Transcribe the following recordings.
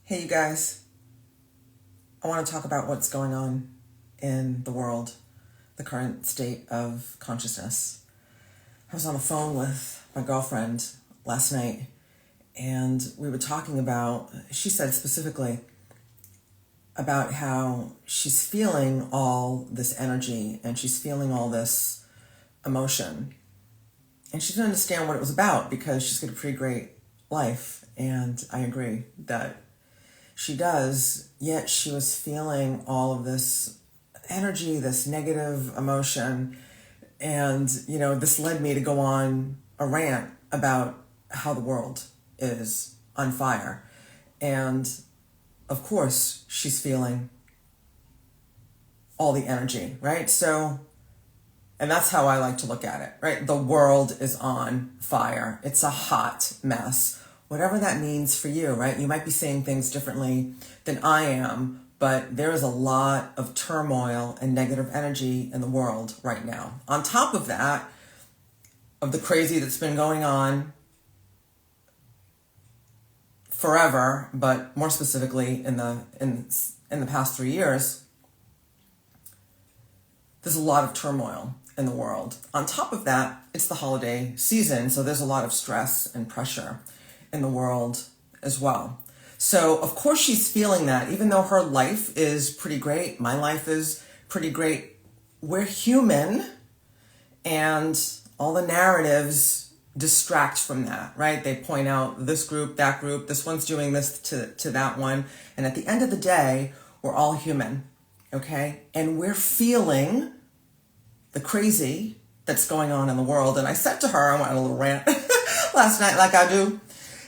Hey, you guys. I want to talk about what's going on in the world, the current state of consciousness. I was on the phone with my girlfriend last night, and we were talking about, she said specifically, about how she's feeling all this energy and she's feeling all this emotion. And she didn't understand what it was about because she's got a pretty great life. And I agree that she does, yet she was feeling all of this energy, this negative emotion. And, this led me to go on a rant about how the world is on fire. And of course, she's feeling all the energy, right? So, and that's how I like to look at it, right? The world is on fire. It's a hot mess. Whatever that means for you, right? You might be saying things differently than I am, but there is a lot of turmoil and negative energy in the world right now. On top of that, of the crazy that's been going on forever, but more specifically in the past 3 years, there's a lot of turmoil in the world. On top of that, it's the holiday season, so there's a lot of stress and pressure in the world as well. So of course she's feeling that, even though her life is pretty great, my life is pretty great. We're human, and all the narratives distract from that, right? They point out this group, that group, this one's doing this to that one. And at the end of the day, we're all human, okay? And we're feeling the crazy that's going on in the world. And I said to her, I went on a little rant last night like I do.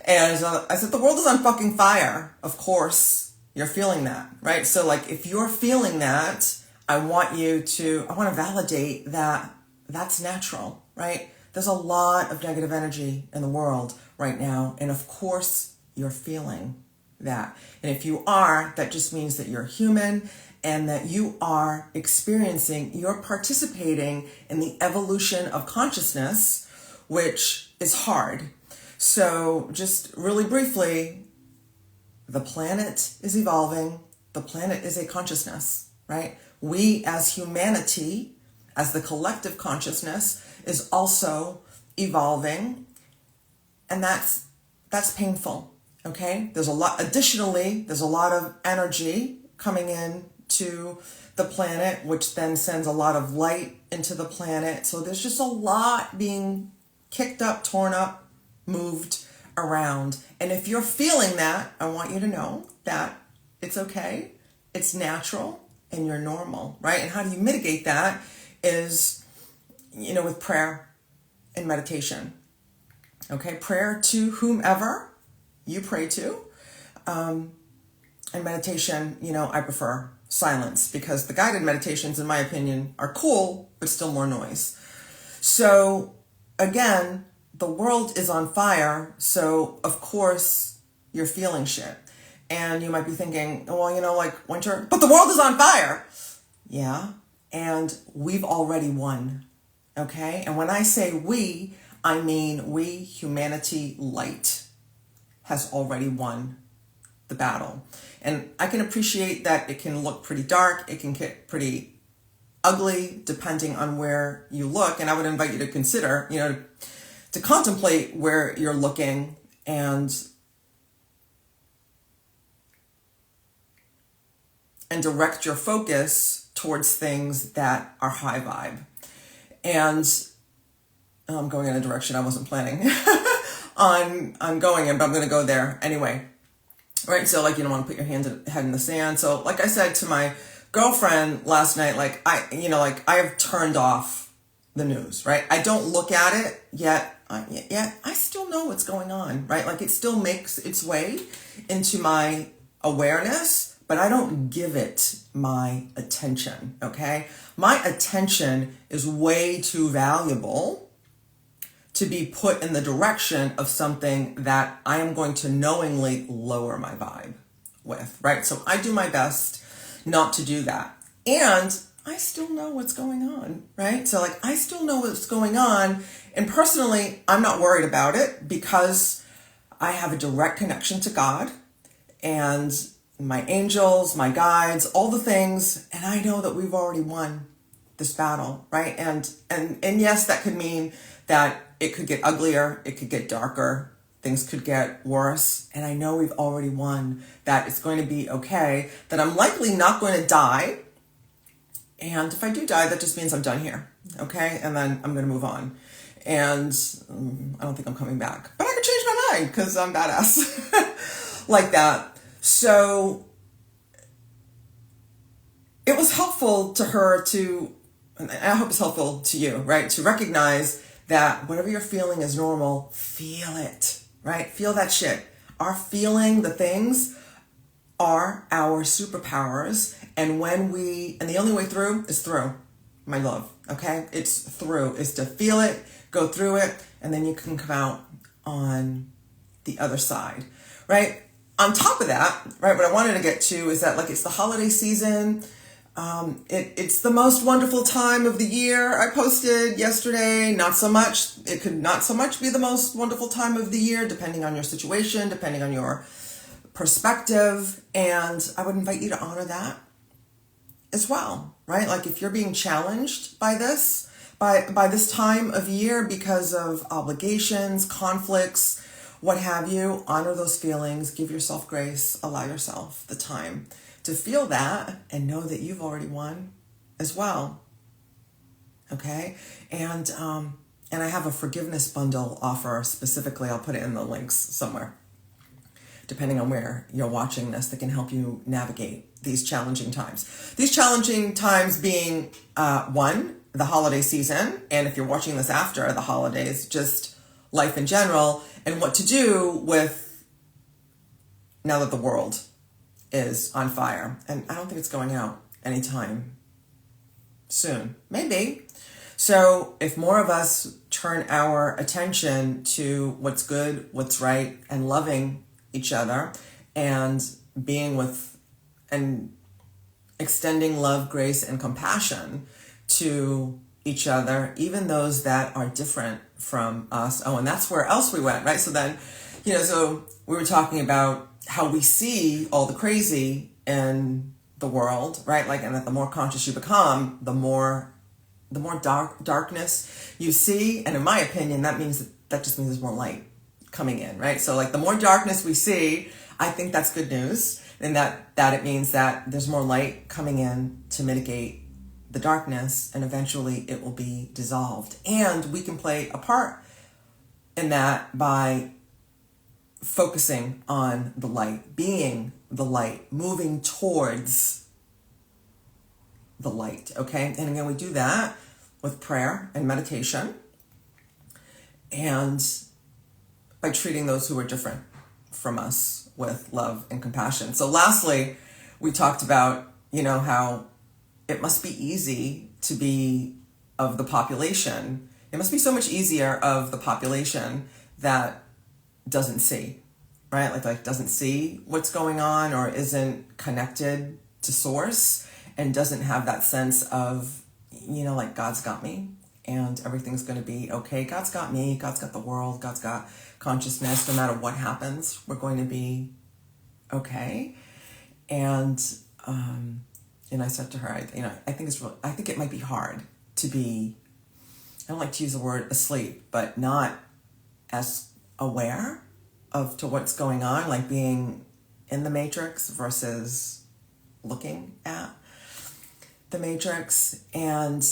And I said, the world is on fucking fire. Of course, you're feeling that, right? So like, if you're feeling that, I want to validate that that's natural, right? There's a lot of negative energy in the world right now. And of course, you're feeling that. And if you are, that just means that you're human and that you are you're participating in the evolution of consciousness, which is hard. So just really briefly, the planet is evolving. The planet is a consciousness, right? We as humanity, as the collective consciousness, is also evolving. And that's painful, okay? There's a lot of energy coming in to the planet, which then sends a lot of light into the planet. So there's just a lot being kicked up, torn up, moved around. And if you're feeling that, I want you to know that it's okay, it's natural, and you're normal, right? And how do you mitigate that is, with prayer and meditation. Okay, prayer to whomever you pray to. And meditation, I prefer silence because the guided meditations, in my opinion, are cool, but still more noise. So again, the world is on fire, so of course you're feeling shit. And you might be thinking, well, like winter, but the world is on fire. Yeah, and we've already won, okay? And when I say we, I mean we, humanity, light, has already won the battle. And I can appreciate that it can look pretty dark, it can get pretty ugly, depending on where you look. And I would invite you to consider, to contemplate where you're looking and direct your focus towards things that are high vibe. And I'm going in a direction I wasn't planning on going in, but I'm going to go there anyway. Right? So like, you don't want to put your head in the sand. So like I said to my girlfriend last night, I have turned off the news, right? I don't look at it yet. I still know what's going on, right? Like it still makes its way into my awareness, but I don't give it my attention, okay? My attention is way too valuable to be put in the direction of something that I am going to knowingly lower my vibe with, right? So I do my best not to do that. And I still know what's going on, right? So like, I still know what's going on. And personally, I'm not worried about it because I have a direct connection to God. and my angels, my guides, all the things. And I know that we've already won this battle, right? And yes, that could mean that it could get uglier, it could get darker, things could get worse. And I know we've already won, that it's going to be okay, that I'm likely not going to die. And if I do die, that just means I'm done here, okay? And then I'm going to move on. And I don't think I'm coming back. But I could change my mind because I'm badass like that. So it was helpful to her to, and I hope it's helpful to you, right? To recognize that whatever you're feeling is normal. Feel it, right? Feel that shit. Our feeling the things are our superpowers. And the only way through is through, my love, okay? It's through, is to feel it, go through it, and then you can come out on the other side, right? On top of that, right, what I wanted to get to is that, like, it's the holiday season. It's the most wonderful time of the year. I posted yesterday, not so much. It could not so much be the most wonderful time of the year, depending on your situation, depending on your perspective. And I would invite you to honor that as well, right? Like, if you're being challenged by this, by this time of year because of obligations, conflicts, what have you, honor those feelings, give yourself grace, allow yourself the time to feel that, and know that you've already won as well. Okay? And I have a forgiveness bundle offer specifically. I'll put it in the links somewhere, depending on where you're watching this, that can help you navigate these challenging times. These challenging times being, one, the holiday season, and if you're watching this after the holidays, just life in general, and what to do with now that the world is on fire. And I don't think it's going out anytime soon. Maybe. So if more of us turn our attention to what's good, what's right, and loving each other, and being with and extending love, grace, and compassion to each other, even those that are different from us. Oh, and that's where else we went, right? So then, so we were talking about how we see all the crazy in the world, right? Like, and that the more conscious you become, the more darkness you see. And in my opinion, that just means there's more light coming in, right? So, like, the more darkness we see, I think that's good news. And that it means that there's more light coming in to mitigate the darkness, and eventually it will be dissolved. And we can play a part in that by focusing on the light, being the light, moving towards the light, okay? And again, we do that with prayer and meditation, and by treating those who are different from us with love and compassion. So lastly, we talked about, how it must be easy to be of the population. It must be so much easier of the population that doesn't see, right? Like doesn't see what's going on, or isn't connected to source, and doesn't have that sense of, like, God's got me and everything's going to be okay. God's got me. God's got the world. God's got consciousness. No matter what happens, we're going to be okay. And I said to her, I think it might be hard to be, I don't like to use the word asleep, but not as aware to what's going on, like being in the matrix versus looking at the matrix. And,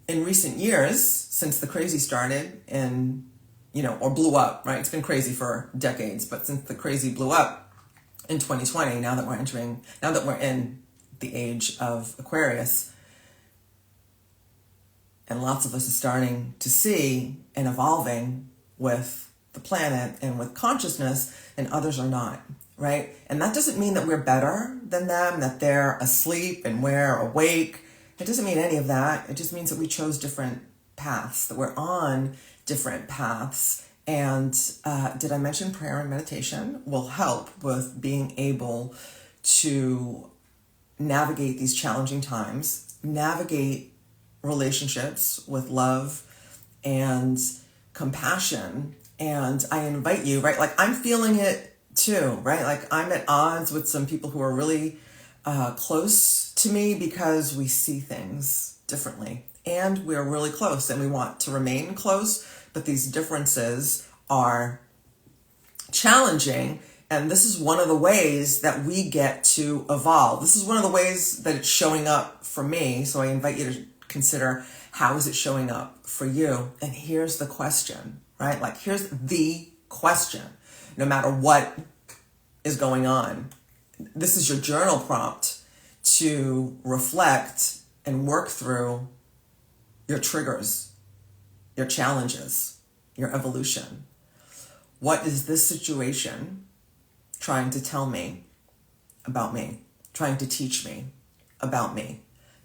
in recent years, since the crazy started or blew up, right? It's been crazy for decades, but since the crazy blew up in 2020, now that we're in the age of Aquarius, and lots of us are starting to see and evolving with the planet and with consciousness, and others are not, right? And that doesn't mean that we're better than them, that they're asleep and we're awake. It doesn't mean any of that. It just means that we chose different paths, that we're on different paths. And did I mention prayer and meditation will help with being able to navigate these challenging times, navigate relationships with love and compassion. And I invite you, right? Like, I'm feeling it too, right? Like I'm at odds with some people who are really close to me because we see things differently. And we're really close and we want to remain close, but these differences are challenging. And this is one of the ways that we get to evolve. This is one of the ways that it's showing up for me. So I invite you to consider, how is it showing up for you? And here's the question, right? Like here's the question, no matter what is going on. This is your journal prompt to reflect and work through your triggers, your challenges, your evolution. What is this situation trying to tell me about me, trying to teach me about me?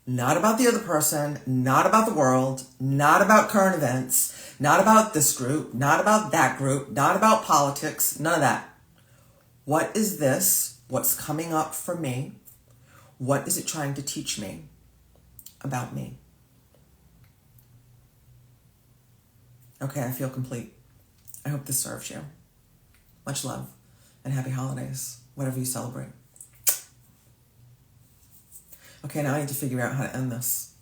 Not about the other person, not about the world, not about current events, not about this group, not about that group, not about politics, none of that. What is this? What's coming up for me? What is it trying to teach me about me? Okay, I feel complete. I hope this serves you. Much love and happy holidays, whatever you celebrate. Okay, now I need to figure out how to end this.